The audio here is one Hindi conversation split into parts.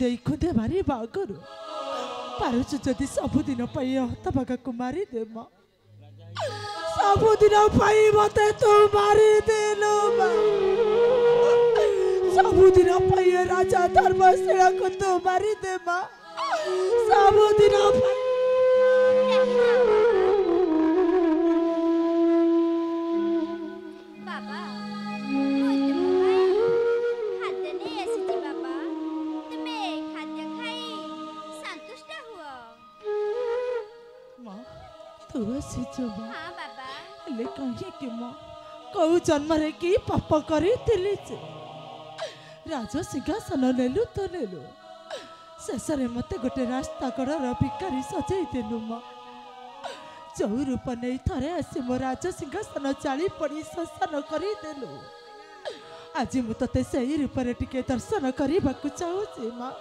जाई खुदे मारी बागरु पारुच जदि सबुदिन पाई हतभागा को मारी दे मां सबुदिन पाई मते तू मारी देलो मां सबुदिन पाई राजा धर्मशिला को तू मारी दे मां सबुदिन पाई बाबा हाँ बाबा ले कहीं कि मो कौ जन्म रे की पाप करी थिली जे राज सिंहासन नेलु तो नेलु शेष रे मते गोटे रास्ता कड़र भिकारी सजाई देलु मो जो रूप नहीं थरे आसी मो राज सिंहासन चाली पड़ी शसन करी देलु आज मु तते सही रूप रे टिके दर्शन करबा को चाहू जे मां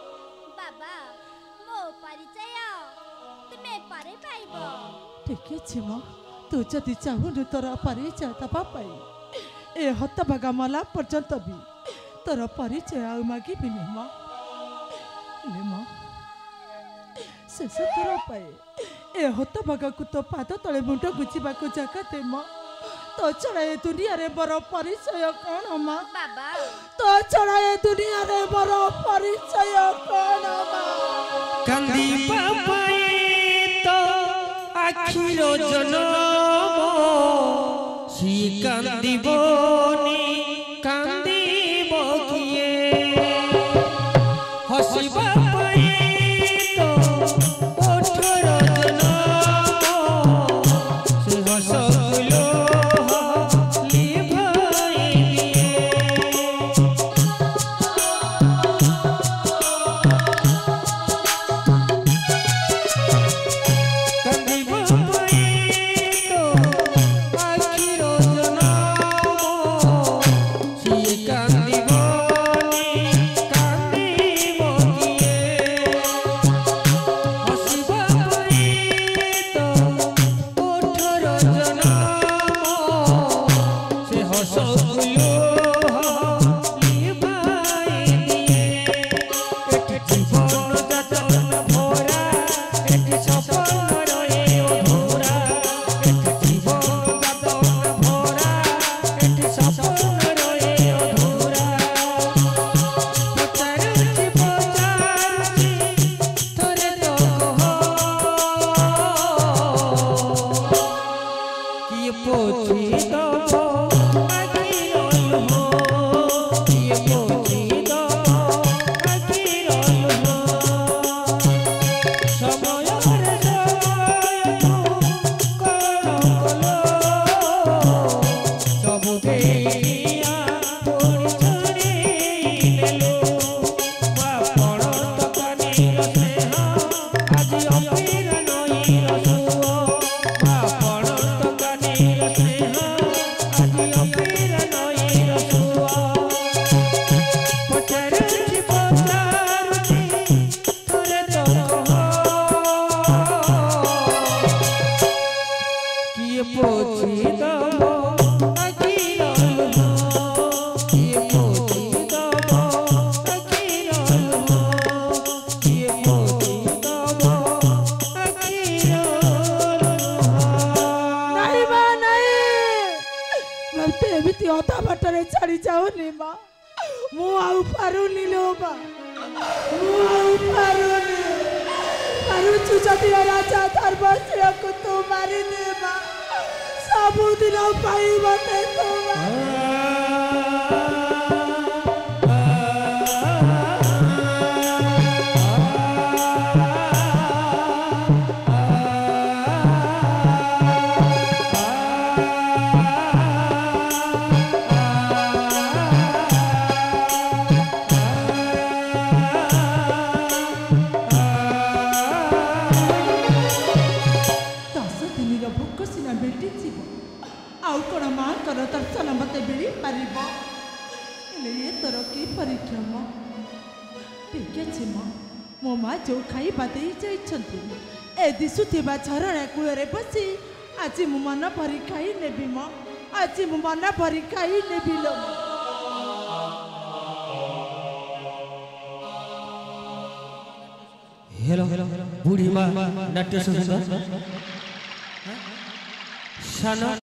बाबा मो परिचय तुमे पारे पाइबो ठीक है मां तू जदि चाहू तोर परिचय दबा पाई ए हतभागा मला पर्यंत भी तोर परिचय आ मागी बिनी मां ले मां शेष तोर पाए ए हतभागा को तो पाद तले मुंड गुजिबा को जगह दे मां तो छड़ा ए दुनिया रे बड़ परिचय कौन मां बाबा तो छड़ा ए दुनिया रे बड़ परिचय कौन मां कंदी पापाए तो आखिरो जनम सी कांदिबोनी कांदिब किए हसिबा पाए तो ओठर जनम से हसलो राजा धर्मशिला को तू मारी दे मां सबुदिन पाई मते तू दर्शन मत मिल पार की परिक्रम ठीक है मो माँ जो खाइबा दे जाइछन्ति ए दिशुथिबा झरणा कूल बसी आज मु मन भरी खाई नेबी म आज मु मन भरी खाई नेबी लो हेलो बुढ़ी माँ नाट्य सुंदर सान